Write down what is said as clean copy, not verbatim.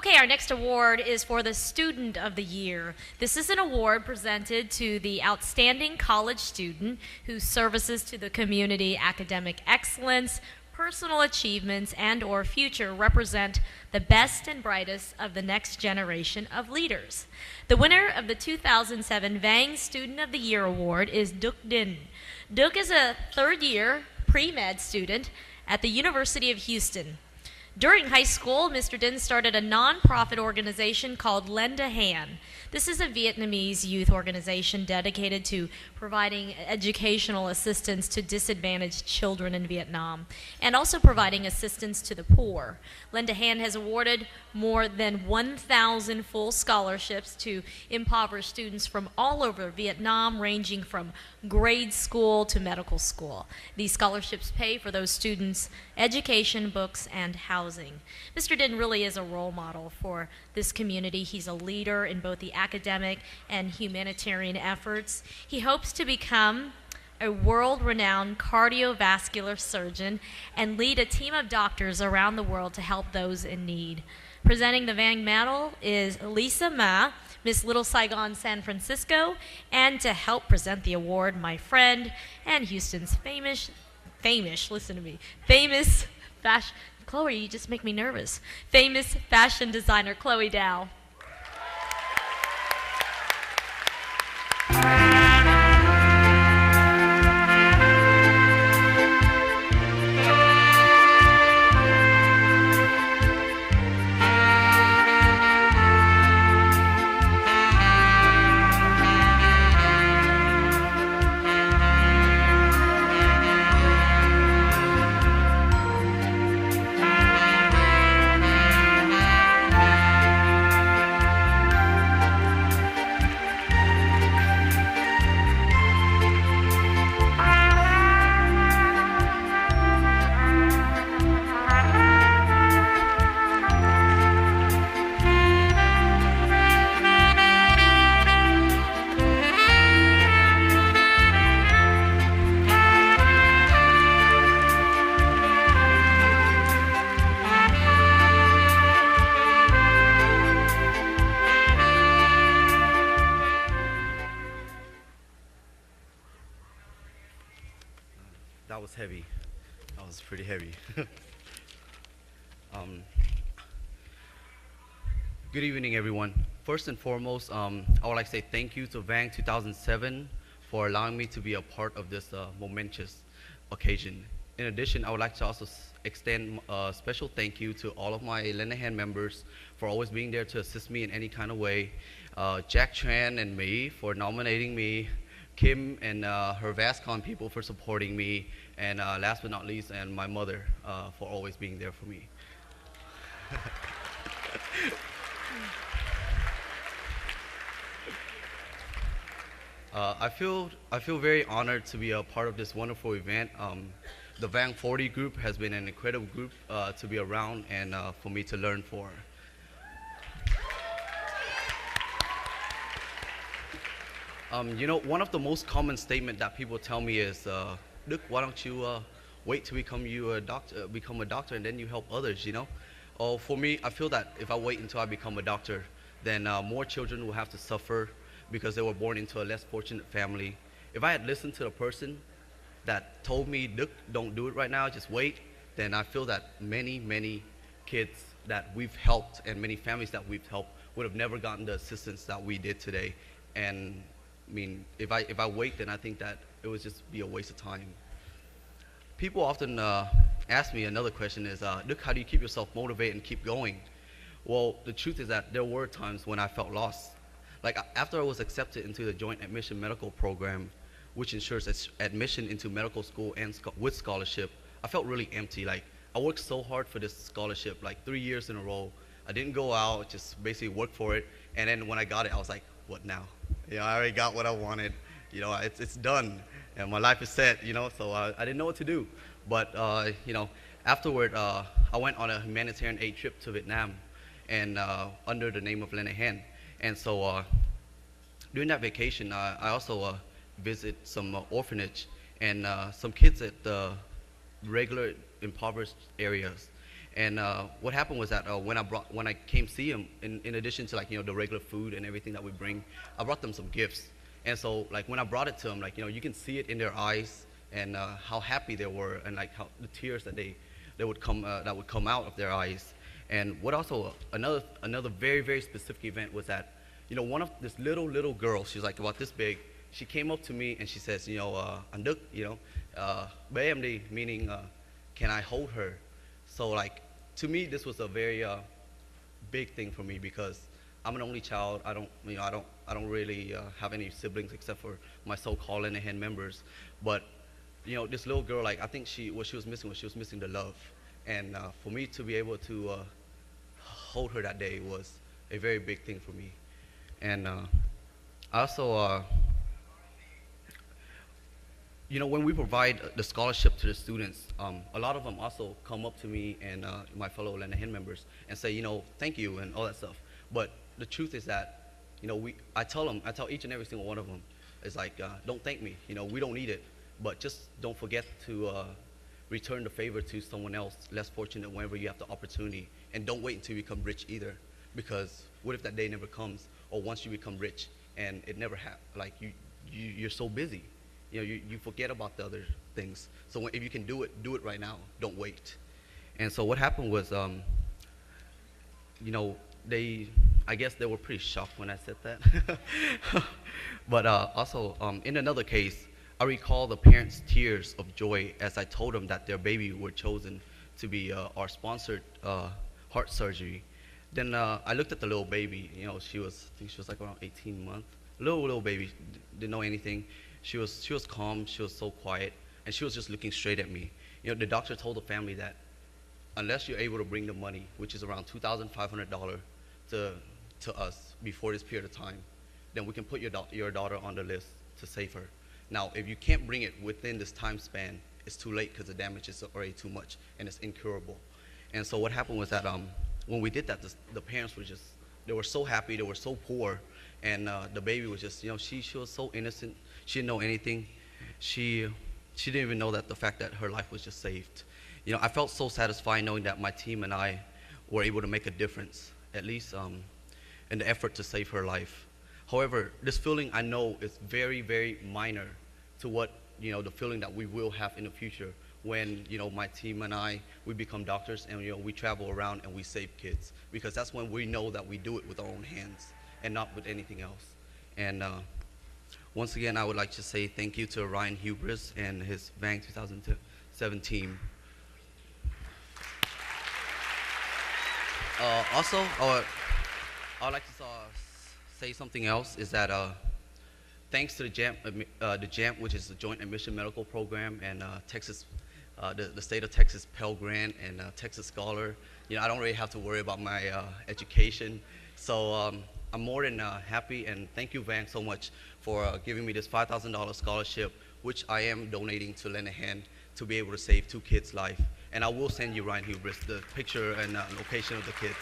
Okay, our next award is for the Student of the Year. This is an award presented to the outstanding college student whose services to the community, academic excellence, personal achievements, and/or future represent the best and brightest of the next generation of leaders. The winner of the 2007 VANG Student of the Year Award is Duk Din. Duk is a third-year pre-med student at the University of Houston. During high school, Mr. Din started a nonprofit organization called Lend a Hand. This is a Vietnamese youth organization dedicated to providing educational assistance to disadvantaged children in Vietnam and also providing assistance to the poor. Lend a Hand has awarded more than 1,000 full scholarships to impoverished students from all over Vietnam, ranging from grade school to medical school. These scholarships pay for those students' education, books, and housing. Mr. Din really is a role model for this community. He's a leader in both the academic and humanitarian efforts. He hopes to become a world-renowned cardiovascular surgeon and lead a team of doctors around the world to help those in need. Presenting the VANG medal is Lisa Ma, Miss Little Saigon, San Francisco, and to help present the award, my friend and Houston's famous fashion, Chloe, you just make me nervous. Famous fashion designer Chloe Dow. That was heavy. That was pretty heavy. Good evening, everyone. First and foremost, I would like to say thank you to VANG 2007 for allowing me to be a part of this momentous occasion. In addition, I would like to also extend a special thank you to all of my Lend a Hand members for always being there to assist me in any kind of way. Jack Tran and me for nominating me, Kim and her VASCON people for supporting me, and last but not least, and my mother for always being there for me. I feel very honored to be a part of this wonderful event. The VANG 40 group has been an incredible group to be around and for me to learn for. You know, one of the most common statement that people tell me is, "Look, why don't you wait to become a doctor, and then you help others?" You know, for me, I feel that if I wait until I become a doctor, then more children will have to suffer because they were born into a less fortunate family. If I had listened to the person that told me, "Look, don't do it right now, just wait," then I feel that many kids that we've helped and many families that we've helped would have never gotten the assistance that we did today. And I mean, if I wait, then I think that it would just be a waste of time. People often ask me another question is, "Look, how do you keep yourself motivated and keep going?" Well, the truth is that there were times when I felt lost. Like after I was accepted into the Joint Admission Medical Program, which ensures admission into medical school and with scholarship, I felt really empty. Like I worked so hard for this scholarship, like 3 years in a row. I didn't go out, just basically worked for it. And then when I got it, I was like, what now? You know, I already got what I wanted. You know, it's done, and my life is set. You know, so I didn't know what to do. But you know, afterward, I went on a humanitarian aid trip to Vietnam, and under the name of Lend a Hand. And so during that vacation, I also visit some orphanage and some kids at the regular impoverished areas. And what happened was that when I came see him, in addition to like the regular food and everything that we bring, I brought them some gifts. And so like when I brought it to them, like you can see it in their eyes and how happy they were, and like how the tears that would come out of their eyes. And what also another very very specific event was that one of this little girl, she's like about this big. She came up to me and she says, anh Đức, bé em đi, meaning can I hold her? So like to me this was a very big thing for me because I'm an only child. I don't really have any siblings except for my so-called hand members. But this little girl, like I think what she was missing the love. And for me to be able to hold her that day was a very big thing for me. And I also, when we provide the scholarship to the students, a lot of them also come up to me and my fellow Lenahan members and say, thank you and all that stuff. But the truth is that, I tell each and every single one of them, it's like, don't thank me. We don't need it, but just don't forget to return the favor to someone else less fortunate whenever you have the opportunity, and don't wait until you become rich either, because what if that day never comes, or once you become rich and it never like you're so busy, you forget about the other things. So if you can do it right now. Don't wait. And so what happened was, I guess they were pretty shocked when I said that. But also, in another case, I recall the parents' tears of joy as I told them that their baby were chosen to be our sponsored heart surgery. Then I looked at the little baby. I think she was like around 18 months. Little baby, didn't know anything. She was calm. She was so quiet, and she was just looking straight at me. The doctor told the family that unless you're able to bring the money, which is around $2,500 to us before this period of time, then we can put your daughter on the list to save her. Now, if you can't bring it within this time span, it's too late because the damage is already too much and it's incurable. And so what happened was that when we did that, the parents they were so happy, they were so poor, and the baby was just, she was so innocent. She didn't know anything. She didn't even know that the fact that her life was just saved. I felt so satisfied knowing that my team and I were able to make a difference, at least in the effort to save her life. However, this feeling I know is very, very minor to what, the feeling that we will have in the future when, my team and we become doctors and, we travel around and we save kids. Because that's when we know that we do it with our own hands and not with anything else. And once again, I would like to say thank you to Ryan Hubris and his VANG 2007 team. Also, I would like to say something else, is that thanks to the JAMP, which is the Joint Admission Medical Program, and Texas, the state of Texas Pell Grant and Texas Scholar, I don't really have to worry about my education. So I'm more than happy, and thank you, VANG, so much for giving me this $5,000 scholarship, which I am donating to lend a hand to be able to save 2 kids' life. And I will send you, Ryan Hubris, the picture and location of the kids.